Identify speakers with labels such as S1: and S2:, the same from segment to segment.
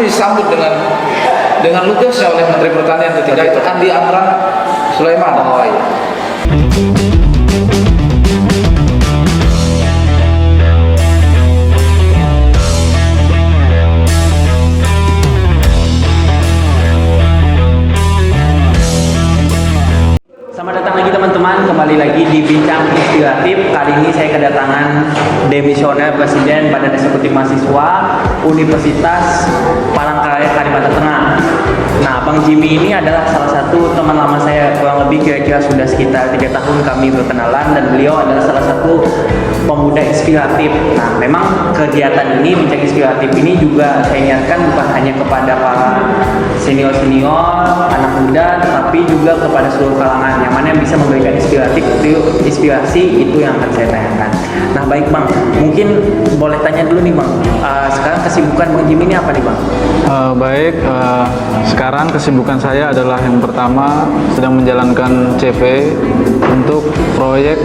S1: disambut dengan lugasnya oleh Menteri Pertanian ketika itu, Andi Amran Sulaiman. Oh iya.
S2: Selamat datang lagi teman-teman, kembali lagi di Bincang Inspiratif. Kali ini saya kedatangan Demisioner Presiden Badan Eksekutif Mahasiswa Universitas Palangkaraya Kalimantan Tengah. Nah, Bang Jimmy ini adalah salah satu teman lama saya, kurang lebih kira-kira sudah sekitar 3 tahun kami berkenalan, dan beliau adalah salah satu pemuda inspiratif. Nah, memang kegiatan ini, Bincang Inspiratif ini juga saya niatkan bukan hanya kepada para senior-senior, anak muda, tetapi juga kepada seluruh kalangan yang mana yang bisa memberikan inspirasi itu yang akan saya tanyakan. Nah, baik Bang, mungkin boleh tanya dulu nih Bang, sekarang kesibukan Bang Jimmy ini apa nih Bang?
S3: Sekarang kesibukan saya adalah yang pertama sedang menjalankan CV untuk proyek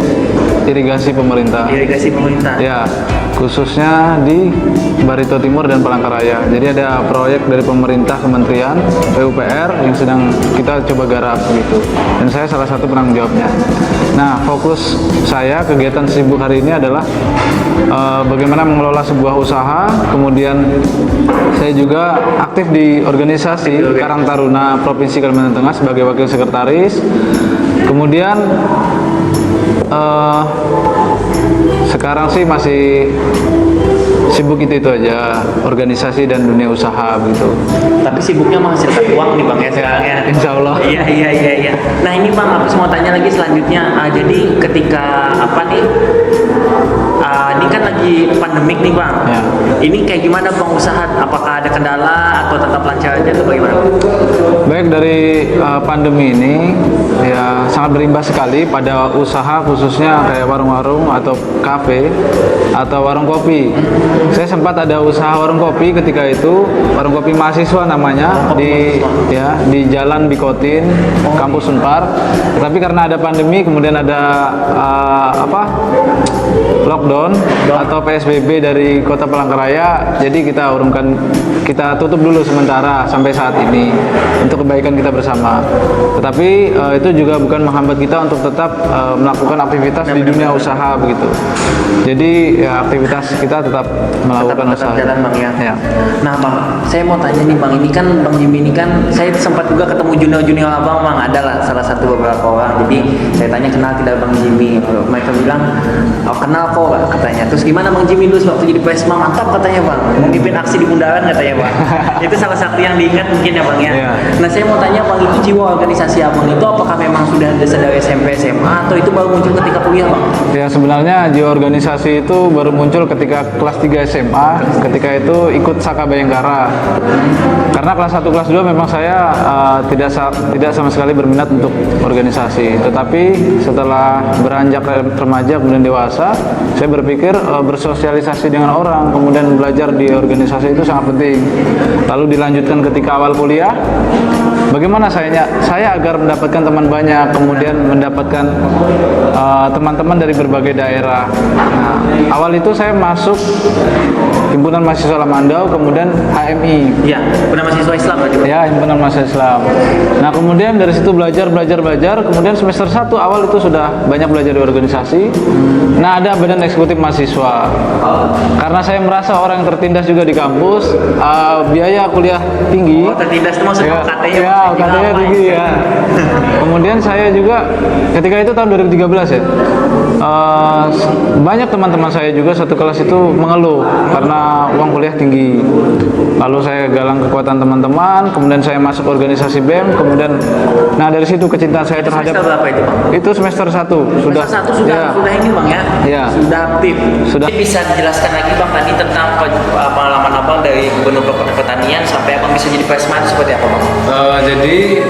S3: irigasi pemerintah.
S2: Irigasi pemerintah?
S3: Ya, khususnya di Barito Timur dan Palangkaraya. Jadi ada proyek dari pemerintah kementerian PUPR yang sedang kita coba garap gitu. Dan saya salah satu penanggung jawabnya. Nah, fokus saya kegiatan sibuk hari ini adalah bagaimana mengelola sebuah usaha. Kemudian saya juga aktif di organisasi Karang Taruna Provinsi Kalimantan Tengah sebagai wakil sekretaris. Kemudian sekarang sih masih sibuk itu aja, organisasi dan dunia usaha gitu.
S2: Tapi sibuknya menghasilkan uang nih Bang ya sekarang ya?
S3: Insya Allah.
S2: Iya. Nah ini Bang, aku mau tanya lagi selanjutnya. Jadi ketika apa nih? Ini kan lagi pandemik nih Bang.
S3: Ya.
S2: Ini kayak gimana Bang usaha? Apakah ada kendala atau tetap lancar aja tuh bagaimana?
S3: Baik, dari pandemi ini ya sangat berimbas sekali pada usaha, khususnya kayak warung-warung atau kafe atau warung kopi. Saya sempat ada usaha warung kopi ketika itu, warung kopi mahasiswa namanya, di Jalan Bikotin, Kampus Unpar. Tapi karena ada pandemi, kemudian ada lockdown atau PSBB dari Kota Palangkaraya, jadi kita tutup dulu sementara sampai saat ini untuk kebaikan kita bersama. Tetapi itu juga bukan menghambat kita untuk tetap melakukan aktivitas di dunia usaha begitu. Jadi ya, aktivitas kita tetap melakukan usaha.
S2: Jalan Bang ya.
S3: Ya.
S2: Nah Bang, saya mau tanya nih Bang, ini kan Bang Jimmy ini kan saya sempat juga ketemu junior Abang Bang, adalah salah satu beberapa orang. Jadi saya tanya kenal tidak Bang Jimmy. Mereka bilang, "Oh, kenal kok," katanya. Terus gimana Bang Jimmy dulu waktu jadi Presma? Mantap katanya Bang. Memimpin aksi di Bundaran katanya Bang. Itu salah satu yang diingat mungkin ya Bang ya.
S3: Yeah.
S2: Nah, saya mau tanya Bang, itu jiwa organisasi Abang itu apakah memang sudah ada dari SMP SMA atau itu baru muncul ketika kuliah Bang?
S3: Ya, sebenarnya jiwa organisasi itu baru muncul ketika kelas 3 SMA, ketika itu ikut Saka Bayangkara. Karena kelas 1 kelas 2 memang saya tidak sama sekali berminat untuk organisasi. Tetapi setelah beranjak remaja kemudian dewasa, saya berpikir bersosialisasi dengan orang, kemudian belajar di organisasi itu sangat penting. Lalu dilanjutkan ketika awal kuliah, bagaimana saya agar mendapatkan teman banyak, kemudian mendapatkan teman-teman dari berbagai daerah. Nah, awal itu saya masuk Himpunan Mahasiswa Lamandau, kemudian HMI.
S2: Iya, Himpunan Mahasiswa Islam kan?
S3: Ya, Himpunan Mahasiswa Islam. Nah, kemudian dari situ belajar, kemudian semester 1 awal itu sudah banyak belajar di organisasi. Nah, ada Badan Eksekutif Mahasiswa. Karena saya merasa orang yang tertindas juga di kampus, biaya kuliah tinggi.
S2: Oh, tertindas itu maksudnya UKT-nya?
S3: Ya, UKT-nya tinggi ya. Kemudian saya juga ketika itu tahun 2013 ya. Banyak teman-teman saya juga satu kelas itu mengeluh karena uang kuliah tinggi. Lalu saya galang kekuatan teman-teman, kemudian saya masuk organisasi BEM, kemudian dari situ kecintaan saya terhadap.
S2: Semester berapa itu Bang?
S3: Itu semester 1 sudah.
S2: Semester 1
S3: ya.
S2: sudah ini Bang ya?
S3: Ya.
S2: Sudah aktif.
S3: Sudah.
S2: Jadi bisa dijelaskan lagi Bang tadi tentang pengalaman Abang dari Gubernur Pertanian sampai Abang bisa jadi Presma seperti apa Bang?
S1: Jadi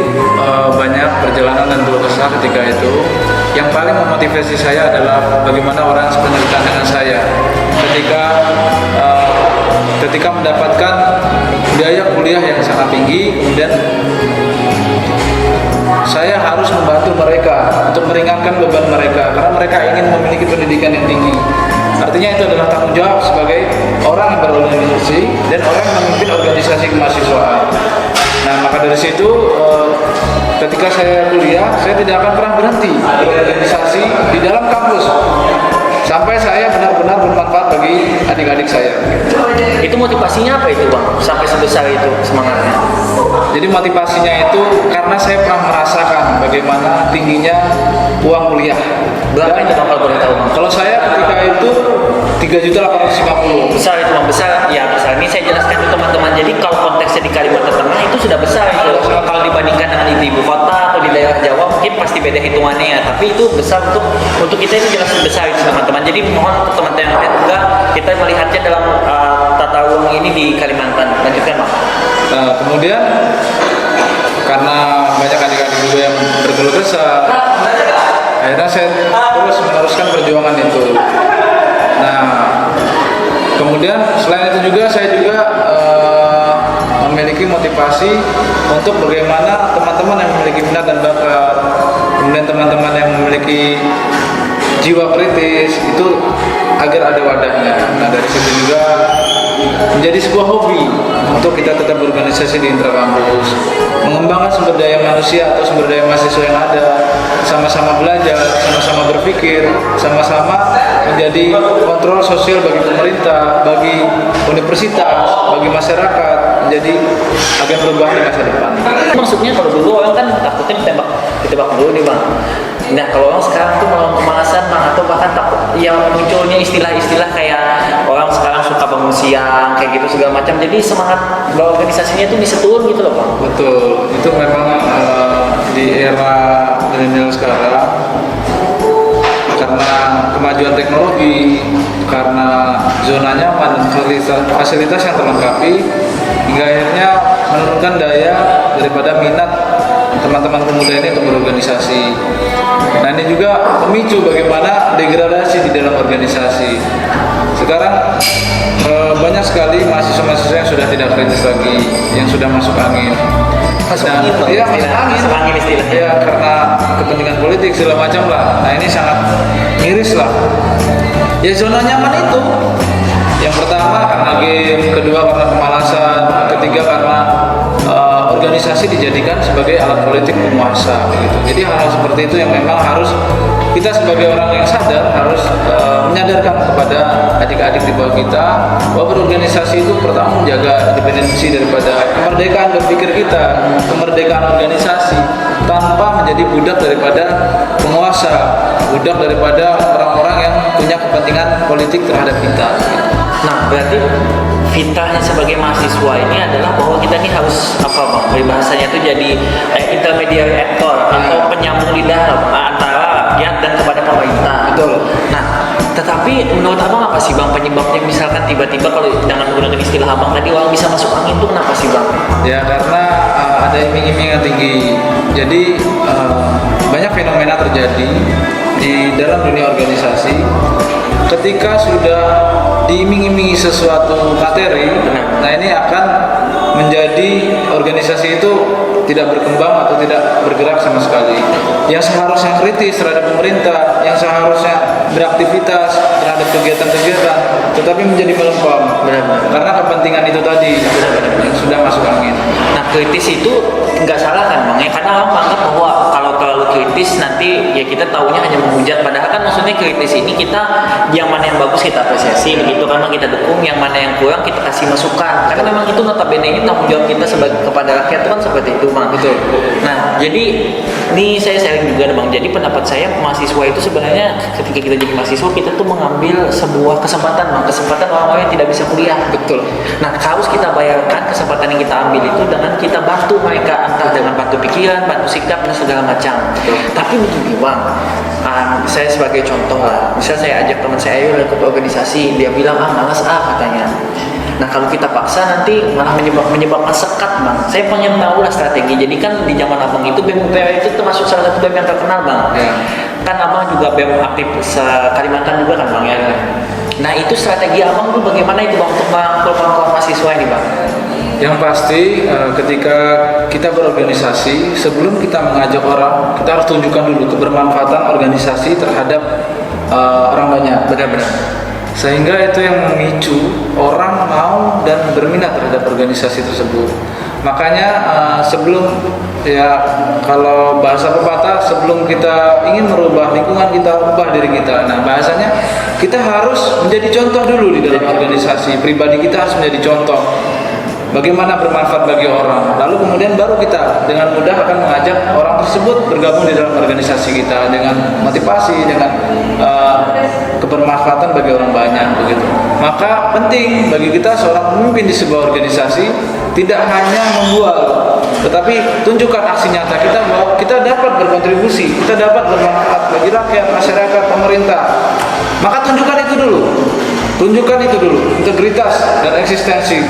S1: banyak perjalanan dan keluh kesah ketika itu. Yang paling memotivasi saya adalah bagaimana orang sepenyebutan dengan saya ketika mendapatkan biaya kuliah yang sangat tinggi, kemudian saya harus membantu mereka untuk meringankan beban mereka karena mereka ingin memiliki pendidikan yang tinggi. Artinya itu adalah tanggung jawab sebagai orang yang berorganisasi dan orang yang memimpin organisasi kemahasiswaan. Nah, maka dari situ ketika saya kuliah, saya tidak akan pernah berhenti berorganisasi di dalam kampus sampai saya benar-benar bermanfaat bagi adik-adik saya.
S2: Itu motivasinya apa itu Bang? Sampai sebesar itu semangatnya?
S1: Jadi motivasinya itu karena saya pernah merasakan bagaimana tingginya uang kuliah.
S2: Berapa itu Bang kalau boleh tahu Bang?
S1: Kalau saya ketika itu 3.850.000.
S2: Besar itu Bang, besar. Ya besar. Ini saya jelaskan ke teman-teman. Jadi kalau konteksnya di Kalimantan Tengah itu sudah besar itu. Kalau dibandingkan dengan di ibu kota atau di daerah Jawa mungkin pasti beda hitungannya ya. Tapi itu besar untuk kita itu jelas besar itu teman-teman. Jadi mohon untuk teman-teman yang lihat juga kita melihatnya dalam tata ruang ini di Kalimantan. Lanjutkan Bang.
S1: Kemudian karena banyak adik-adik juga yang berkeluh kesah, akhirnya saya terus meneruskan perjuangan itu. Nah, kemudian selain itu juga saya juga memiliki motivasi untuk bagaimana teman-teman yang memiliki minat dan bakat, kemudian teman-teman yang memiliki jiwa kritis itu agar ada wadahnya. Nah, dari situ juga menjadi sebuah hobi untuk kita tetap berorganisasi di intrakampus, mengembangkan sumber daya manusia atau sumber daya mahasiswa yang ada, sama-sama belajar, sama-sama berpikir, sama-sama menjadi kontrol sosial bagi pemerintah, bagi universitas, bagi masyarakat, menjadi agen perubahan di masa depan.
S2: Maksudnya kalau dulu orang kan takutnya ditembak dulu nih Bang. Nah kalau orang sekarang tuh melawan kemalasan Bang, atau bahkan takut yang munculnya istilah-istilah kayak orang sekarang suka bangun siang kayak gitu segala macam, jadi semangat berorganisasinya itu bisa turun gitu loh Bang.
S1: Betul, itu memang di era milenial sekarang karena kemajuan teknologi, karena zona nyaman dan fasilitas yang terlengkapi, hingga akhirnya menurunkan daya daripada minat teman-teman pemuda ini untuk berorganisasi. Nah, ini juga memicu bagaimana degradasi di dalam organisasi. Sekarang banyak sekali mahasiswa-mahasiswa yang sudah tidak kritis lagi, yang sudah masuk angin.
S2: Masuk
S1: Nah,
S2: angin, Bang.
S1: iya, masuk angin
S2: istilahnya.
S1: Ya, karena kepentingan politik segala macam lah. Nah, ini sangat miris lah. Ya, zona nyaman itu. Yang pertama karena game, kedua karena kemalasan, ketiga karena organisasi dijadikan sebagai alat politik penguasa gitu. Jadi hal-hal seperti itu yang memang harus kita sebagai orang yang sadar harus menyadarkan kepada adik-adik di bawah kita bahwa berorganisasi itu pertama menjaga independensi daripada kemerdekaan berpikir kita, kemerdekaan organisasi tanpa menjadi budak daripada penguasa, budak daripada orang-orang yang punya kepentingan politik terhadap kita.
S2: Nah, berarti fitrahnya sebagai mahasiswa ini adalah bahwa kita ini harus apa Bang? Peribahasanya itu jadi intermediary actor atau penyambung lidah antara rakyat dan kepada pemerintah.
S1: Betul.
S2: Nah, tetapi menurut Abang apa sih Bang penyebabnya misalkan tiba-tiba kalau dengan menggunakan istilah Abang tadi orang bisa masuk angin itu kenapa sih Bang?
S1: Ya karena ada iming-iming yang tinggi. Jadi banyak fenomena terjadi di dalam dunia organisasi ketika sudah diiming-imingi sesuatu materi. Nah ini akan menjadi organisasi itu tidak berkembang atau tidak bergerak sama sekali. Yang seharusnya kritis terhadap pemerintah, yang seharusnya beraktivitas terhadap kegiatan-kegiatan, tetapi menjadi melempem. Karena kepentingan itu tadi yang sudah masuk angin.
S2: Nah kritis itu nggak salah kan Bang ya, karena orang menganggap bahwa kalau terlalu kritis nanti ya kita taunya hanya menghujat, padahal kan maksudnya kritis ini kita yang mana yang bagus kita apresiasi begitu, karena kita dukung, yang mana yang kurang kita kasih masukan, karena memang itu notabene ini tanggung jawab kita sebagai kepada rakyat itu kan seperti itu Bang.
S1: Betul.
S2: Nah jadi ini saya sharing juga Bang, jadi pendapat saya mahasiswa itu sebenarnya ketika kita jadi mahasiswa kita tuh mengambil sebuah kesempatan Bang, kesempatan orang-orang yang tidak bisa kuliah.
S1: Betul.
S2: Nah harus kita bayarkan kesempatan yang kita ambil itu dengan kita bantu mereka, entah dengan bantu pikiran, bantu sikap dan segala macam. Tapi begini Bang, saya sebagai contoh lah, misal saya ajak teman saya ayo ikut organisasi, dia bilang malas katanya. Nah kalau kita paksa nanti malah menyebabkan sekat Bang. Saya pengen tahu lah strategi. Jadi kan di zaman Abang itu BEM UPH itu termasuk salah satu BEM yang terkenal Bang.
S1: Ya.
S2: Kan Abang juga BEM aktif Kalimantan juga kan Bang ya. Nah itu strategi Abang tuh bagaimana itu Bang untuk merangkul mahasiswa ini Bang?
S1: Yang pasti ketika kita berorganisasi, sebelum kita mengajak orang, kita harus tunjukkan dulu kebermanfaatan organisasi terhadap orang banyak.
S2: Benar-benar.
S1: sehingga itu yang memicu orang mau dan berminat terhadap organisasi tersebut. Makanya sebelum ya kalau bahasa pepatah, sebelum kita ingin merubah lingkungan kita, ubah diri kita. Nah bahasanya kita harus menjadi contoh dulu di dalam organisasi. Pribadi kita harus menjadi contoh bagaimana bermanfaat bagi orang. Lalu kemudian baru kita dengan mudah akan mengajak orang tersebut bergabung di dalam organisasi kita dengan motivasi, dengan kebermanfaatan bagi orang banyak begitu. Maka penting bagi kita seorang pemimpin di sebuah organisasi tidak hanya membual, tetapi tunjukkan aksi nyata kita bahwa kita dapat berkontribusi, kita dapat bermanfaat bagi rakyat, masyarakat, pemerintah. Maka tunjukkan itu dulu, integritas dan eksistensi.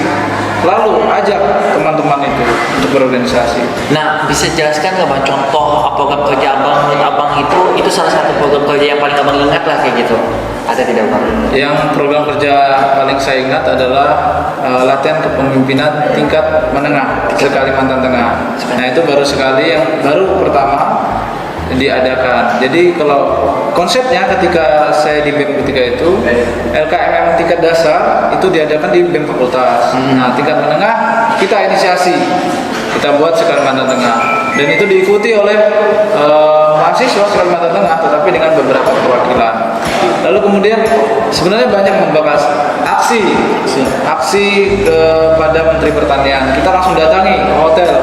S1: Lalu ajak teman-teman itu untuk berorganisasi.
S4: Nah, bisa jelaskan nggak Bang contoh program kerja Abang menurut Abang itu salah satu program kerja yang paling Abang ingat lah kayak gitu? Ada tidak Bang?
S1: Yang program kerja paling saya ingat adalah latihan kepemimpinan tingkat menengah di Kalimantan Tengah. Nah itu baru sekali, yang baru pertama diadakan. Jadi kalau konsepnya ketika saya di BEM ketika itu LKMM tingkat dasar itu diadakan di BEM fakultas. Nah tingkat menengah kita inisiasi, kita buat Kalimantan Tengah, dan itu diikuti oleh mahasiswa Kalimantan Tengah, tetapi dengan beberapa perwakilan. Lalu kemudian sebenarnya banyak membahas aksi kepada Menteri Pertanian. Kita langsung datangi ke hotel.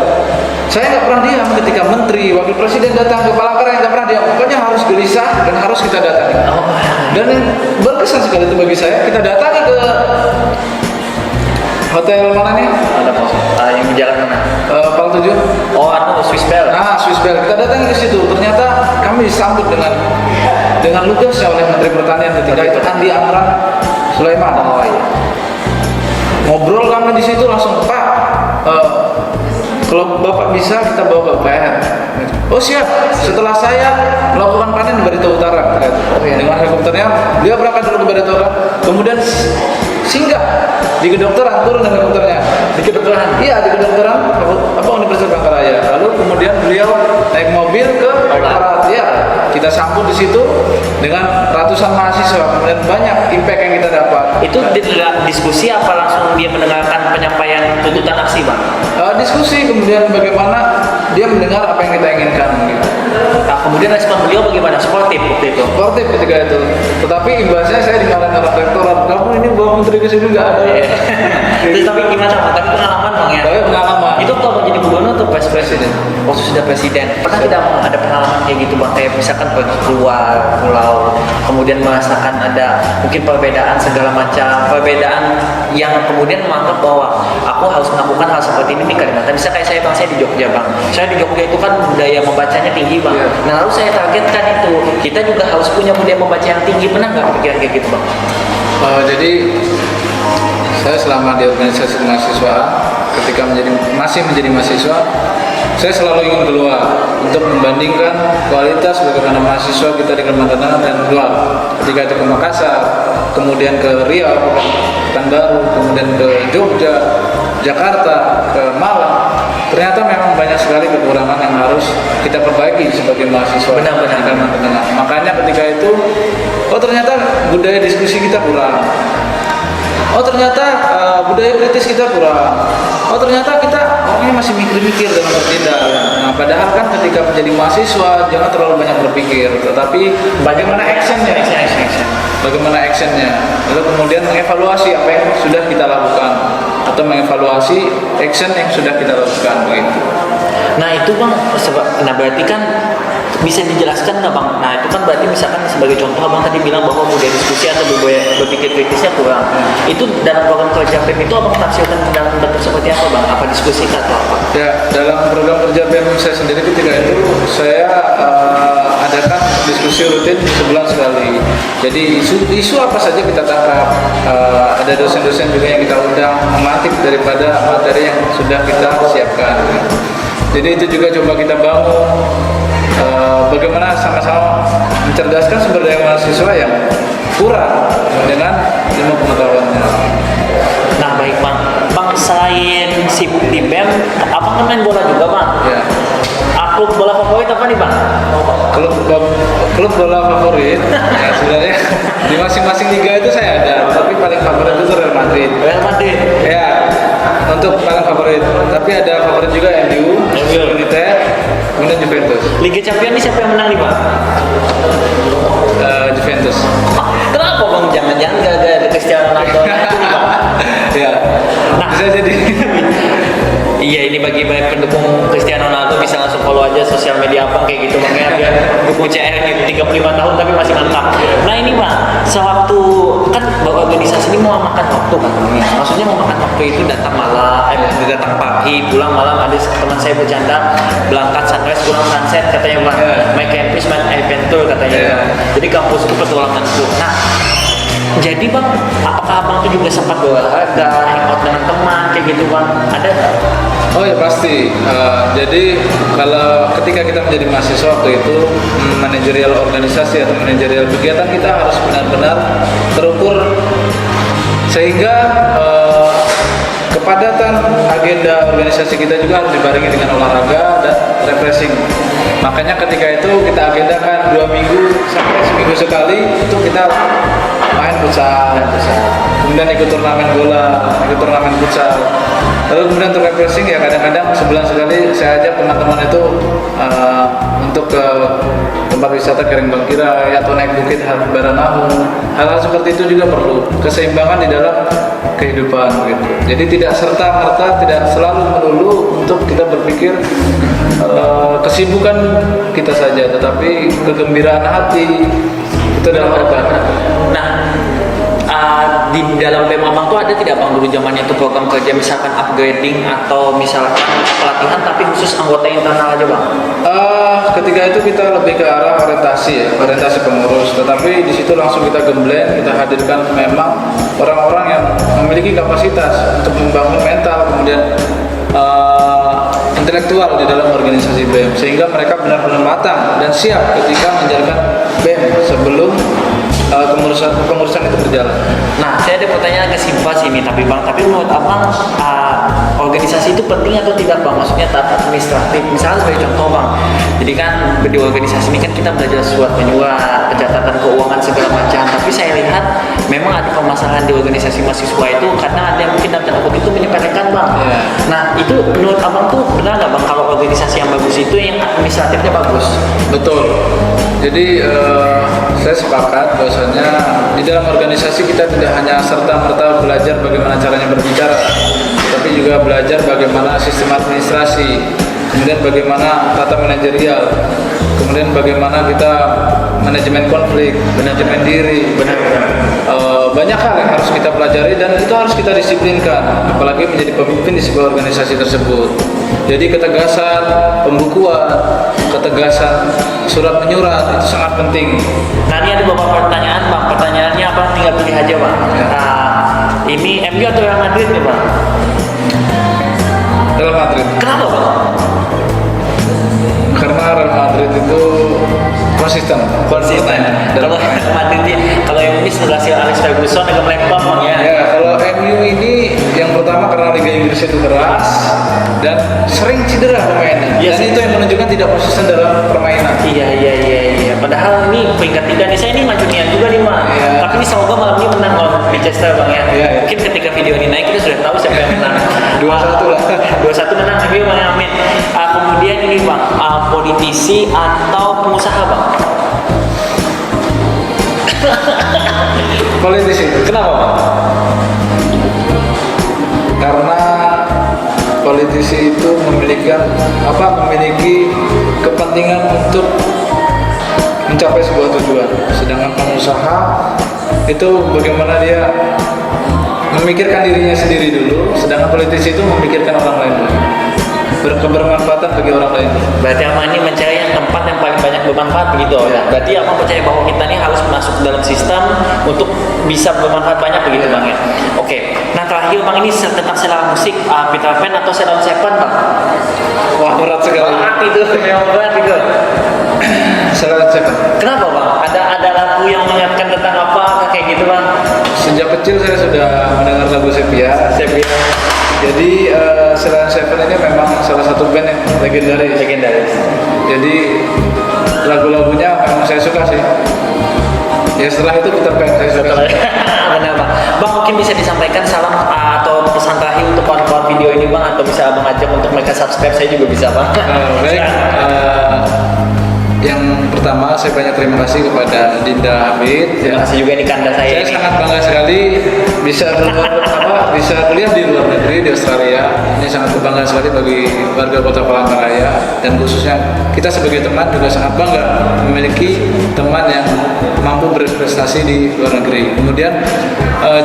S1: Saya nggak pernah diam ketika Menteri, Wakil Presiden datang ke Palangkaraya, nggak pernah diam. Pokoknya harus gelisah dan harus kita datangi. Dan yang berkesan sekali itu bagi saya, kita datangi ke hotel mana nih?
S4: Ada Bang. Yang di jalan mana?
S1: Pal 7.
S4: Oh, Swiss Bell.
S1: Nah, Swiss Bell. Kita datangi ke situ. Ternyata kami disambut dengan lugasnya oleh Menteri Pertanian ketika itu, Andi Amran Sulaiman.
S4: Oh iya.
S1: Ngobrol kami di situ langsung, Pak, kalau Bapak bisa kita bawa ke UPN. Oh siap. Setelah saya melakukan panen di Barito Utara, dengan helikopternya, dia berangkat dulu ke Barito Utara, kemudian singgah di kedokteran, turun dengan helikopternya. Di kedokteran? Iya, di kedokteran Universitas Palangkaraya. Lalu kemudian beliau naik mobil ke Barat. Ya, kita sambut di situ dengan ratusan mahasiswa. Kemudian banyak impact yang kita dapat.
S4: Itu diskusi apa langsung dia mendengarkan penyampaian tuntutan aksi Bang?
S1: Diskusi, kemudian bagaimana dia mendengar apa yang kita inginkan gitu.
S4: Nah, kemudian respon beliau bagaimana? Sportif waktu itu?
S1: Sportif ketika itu. Tetapi imbasnya saya dimarahin oleh rektorat. Kamu ini bawa menteri ke sini nggak ada.
S4: Terus tapi gimana Bang? Tapi pengalaman Bang ya?
S1: Tapi pengalaman.
S4: Itu kalau Bang jadi gubernur atau presiden? Waktu sudah presiden. Pernah tidak Bang ada pengalaman kayak gitu Bang? Kayak misalkan pergi keluar pulau, kemudian merasakan ada mungkin perbedaan segala macam, perbedaan yang kemudian menganggap bahwa aku harus melakukan hal seperti ini di Kalimantan. Bisa kayak saya Bang, saya di Jogja Bang. Saya di Jogja itu kan budaya membacanya tinggi Bang.
S1: Yeah.
S4: Nah lalu saya targetkan itu, kita juga harus punya budaya membaca yang tinggi. Pernah nggak kepikiran kayak gitu Bang?
S1: Jadi saya selama di organisasi mahasiswa, ketika masih menjadi mahasiswa, saya selalu ingin keluar untuk membandingkan kualitas bagaimana mahasiswa kita di Kalimantan Tengah dan luar. Ketika itu ke Makassar, kemudian ke Riau, Pekanbaru, kemudian ke Jogja, Jakarta, ke Malang, ternyata memang banyak sekali kekurangan yang harus kita perbaiki sebagai mahasiswa di Kalimantan Tengah. Makanya ketika itu, ternyata budaya diskusi kita kurang. Ternyata budaya kritis kita kurang. Ternyata kita orangnya masih mikir-mikir dalam bertindak. Nah, padahal kan ketika menjadi mahasiswa jangan terlalu banyak berpikir, tetapi bagaimana actionnya? Bagaimana actionnya? Lalu kemudian mengevaluasi apa yang sudah kita lakukan atau mengevaluasi action yang sudah kita lakukan begitu.
S4: Nah itu Bang, nah berarti kan bisa dijelaskan nggak Bang? Nah itu kan berarti misalkan sebagai contoh Abang tadi bilang bahwa budaya diskusi atau budaya berpikir kritisnya kurang. Itu dalam program kerja BEM itu Abang tafsirkan dalam bentuk seperti apa Bang? Apa diskusi atau apa?
S1: Ya, dalam program kerja BEM saya sendiri ketika itu saya adakan diskusi rutin sebulan sekali. Jadi isu apa saja kita tangkap. Ada dosen-dosen juga yang kita undang memantik daripada materi yang sudah kita siapkan. Jadi itu juga coba kita bangun bagaimana sama-sama mencerdaskan sumber daya mahasiswa yang kurang dengan ilmu pengetahuannya.
S4: Nah baik Bang, selain sibuk di BEM, Abang kan main bola juga Bang?
S1: Ya.
S4: Apa klub bola favorit apa nih bang?
S1: Klub bola favorit ya sebenarnya di masing-masing liga itu saya ada, tapi paling favorit itu Real Madrid.
S4: Real Madrid.
S1: Ya, untuk paling favorit. Tapi ada favorit juga MU, United, kemudian Juventus.
S4: Liga Champions ini siapa yang menang nih bang?
S1: Juventus.
S4: Kenapa bang? Jangan-jangan gara-gara ada Cristiano Ronaldo itu nih bang?
S1: Ya,
S4: Nah.
S1: bisa jadi.
S4: Iya, ini bagi pendukung Cristiano Ronaldo bisa langsung follow aja sosial media Abang kayak gitu makanya biar dukung CR ini 35 tahun tapi masih mantap. Nah ini Bang, sewaktu kan organisasi ini mau makan waktu kan ini. Maksudnya mau makan waktu itu datang malam, datang pagi, pulang malam. Ada teman saya bercanda berangkat sunrise pulang sunset katanya Bang. My campus, my adventure katanya. Jadi kampus itu petualanganku. Nah, jadi Bang, apakah Abang itu juga sempat berolahraga, hangout dengan teman kayak gitu Bang? Ada nggak?
S1: Oh ya pasti. Jadi kalau ketika kita menjadi mahasiswa waktu itu manajerial organisasi atau manajerial kegiatan kita harus benar-benar terukur sehingga kepadatan agenda organisasi kita juga harus dibarengi dengan olahraga dan refreshing. Makanya ketika itu kita agendakan 2 minggu sampai seminggu sekali itu kita main futsal, kemudian ikut turnamen bola, ikut turnamen futsal. Lalu kemudian untuk refreshing ya kadang-kadang sebulan sekali saya ajak teman-teman itu untuk ke tempat wisata Kering Bangkirai atau naik bukit Baranahu. Hal-hal seperti itu juga perlu keseimbangan di dalam kehidupan gitu. Jadi tidak serta-merta, tidak selalu melulu untuk kita berpikir kesibukan kita saja, tetapi kegembiraan hati itu dalam obat.
S4: Nah, di dalam BEM Abang tuh ada tidak Bang dulu zamannya itu program kerja misalkan upgrading atau misalkan pelatihan tapi khusus anggota internal aja Bang?
S1: Ketika itu kita lebih ke arah orientasi ya, orientasi pengurus. Tetapi di situ langsung kita gembleng, kita hadirkan memang orang-orang yang memiliki kapasitas untuk membangun mental, kemudian intelektual di dalam organisasi BEM, sehingga mereka benar-benar matang dan siap ketika menjalankan BEM sebelum kepengurusan itu berjalan.
S4: Nah, saya ada pertanyaan agak simpel sih ini tapi Bang, tapi menurut Abang organisasi itu penting atau tidak Bang? Maksudnya tahap administratif. Misalnya sebagai contoh Bang, jadi kan di organisasi ini kan kita belajar surat menyurat, pencatatan keuangan segala macam. Tapi saya lihat memang ada permasalahan di organisasi mahasiswa itu karena ada yang mungkin dalam tanda kutip itu menyepelekan Bang.
S1: Yeah.
S4: Nah, itu menurut Abang tuh benar nggak Bang kalau organisasi yang bagus itu yang administratifnya bagus?
S1: Betul. Jadi saya sepakat bahwasanya di dalam organisasi kita tidak hanya serta-merta belajar bagaimana caranya berbicara, tapi juga belajar bagaimana sistem administrasi, kemudian bagaimana tata manajerial, kemudian bagaimana kita manajemen konflik, manajemen diri, banyak hal yang harus kita pelajari dan itu harus kita disiplinkan, apalagi menjadi pemimpin di sebuah organisasi tersebut. Jadi ketegasan pembukuan, ketegasan surat menyurat itu sangat penting.
S4: Nah, ini ada beberapa pertanyaan Bang. Pertanyaannya Abang tinggal pilih aja Bang. Ini MU atau Real Madrid nih Bang?
S1: Real Madrid.
S4: Kenapa Bang?
S1: Karena Real Madrid itu konsisten.
S4: Kalau Madrid ini, kalau yang ini setelah si Alex Ferguson agak melempar Bang ya.
S1: Ya, kalau MU ini yang pertama karena Liga Inggris itu keras dan sering cedera pemainnya.
S4: Iya
S1: Dan
S4: sih.
S1: itu yang menunjukkan tidak konsisten dalam permainan.
S4: Iya. Padahal ini peringkat 3 nih, saya ini maju niat juga nih Bang.
S1: Iya.
S4: Tapi ini semoga malam ini menang lawan Manchester Bang ya.
S1: Iya.
S4: Mungkin ketika video ini naik kita sudah tahu siapa yang menang.
S1: 2-1 lah.
S4: 2-1 menang, MU Bang, amin. Kemudian ini Bang, politisi atau pengusaha Bang?
S1: Politisi.
S4: Kenapa Bang?
S1: Karena politisi itu memiliki kepentingan untuk mencapai sebuah tujuan. Sedangkan pengusaha itu bagaimana dia memikirkan dirinya sendiri dulu, sedangkan politisi itu memikirkan orang lain dulu. Berkebermanfaatan bagi orang lain.
S4: Berarti Abang ini mencari yang tempat yang paling banyak bermanfaat begitu ya. Berarti Abang percaya bahwa kita ini harus masuk dalam sistem untuk bisa bermanfaat banyak begitu Bang ya. Oke. Nah terakhir Bang ini tentang selera musik Peter Pan atau Ceylon Seven Bang?
S1: Wah, berat sekali.
S4: Berat itu, memang berat itu.
S1: Ceylon Seven.
S4: Kenapa Bang? Ada lagu yang mengingatkan tentang apa kayak gitu Bang?
S1: Sejak kecil saya sudah mendengar lagu Sepia. Jadi Ceylon Seven ini memang salah satu band yang legendaris. jadi lagu-lagunya memang saya suka sih. Ya setelah itu Peter Pan saya suka.
S4: Benar bang. Bang mungkin bisa disampaikan salam atau pesan terakhir untuk kawan-kawan video ini bang, atau bisa abang ajak untuk mereka subscribe, saya juga bisa bang.
S1: Baik. Yang pertama saya banyak terima kasih kepada Dinda Hamid.
S4: Terima kasih juga nih kanda
S1: Saya
S4: saya ini.
S1: sangat bangga sekali bisa bisa kuliah di luar negeri di Australia. Ini sangat kebanggaan sekali bagi warga Kota Palangkaraya, dan khususnya kita sebagai teman juga sangat bangga memiliki teman yang mampu berprestasi di luar negeri. Kemudian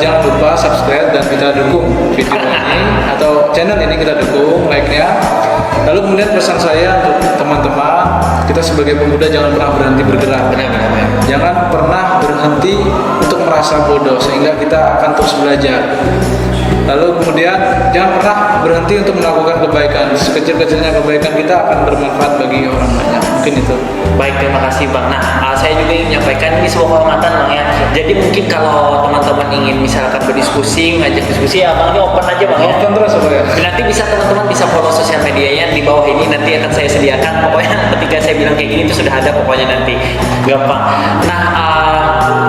S1: jangan lupa subscribe dan kita dukung video ini atau channel ini, kita dukung like-nya. Lalu kemudian pesan saya untuk teman-teman, kita sebagai pemuda jangan pernah berhenti bergerak. Jangan pernah berhenti untuk merasa bodoh, sehingga kita akan terus belajar. Lalu kemudian jangan pernah berhenti untuk melakukan kebaikan. Sekecil-kecilnya kebaikan kita akan bermanfaat bagi orang banyak. Mungkin itu.
S4: Baik, terima kasih bang. Nah, saya juga ingin menyampaikan ini sebuah kehormatan bang ya. Jadi mungkin kalau teman-teman ingin misalkan berdiskusi, ngajak diskusi, abang ini open aja bang ya.
S1: Open terus ya.
S4: Nanti bisa teman-teman bisa follow sosial medianya di bawah ini, nanti akan saya sediakan. Pokoknya ketika saya bilang kayak gini itu sudah ada pokoknya nanti, gampang. Nah,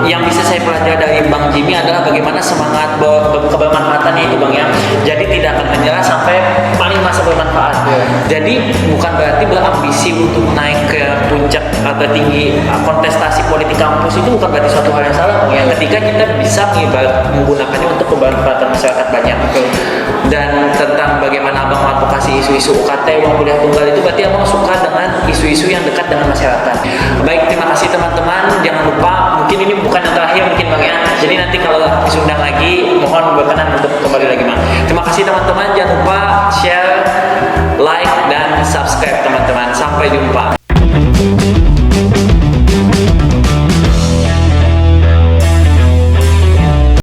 S4: yang bisa saya pelajari dari Bang Jimmy adalah bagaimana semangat kebermanfaatannya itu bang ya. Jadi tidak akan menyerah sampai paling masa bermanfaat. Jadi bukan berarti berambisi untuk naik ke puncak atau tinggi kontestasi politik kampus, itu bukan berarti suatu hal yang salah bang ya. Ketika kita bisa menggunakannya untuk kebermanfaatan masyarakat banyak. Dan tentang bagaimana abang mengadvokasi isu-isu UKT, uang kuliah tunggal, itu berarti abang suka dengan isu-isu yang dekat dengan masyarakat. Baik, terima kasih teman-teman. Jangan lupa, mungkin ini bukan yang terakhir mungkin bang ya. Jadi nanti kalau diundang lagi, mohon berkenan untuk kembali lagi bang. Terima kasih teman-teman. Jangan lupa share, like, dan subscribe teman-teman. Sampai jumpa.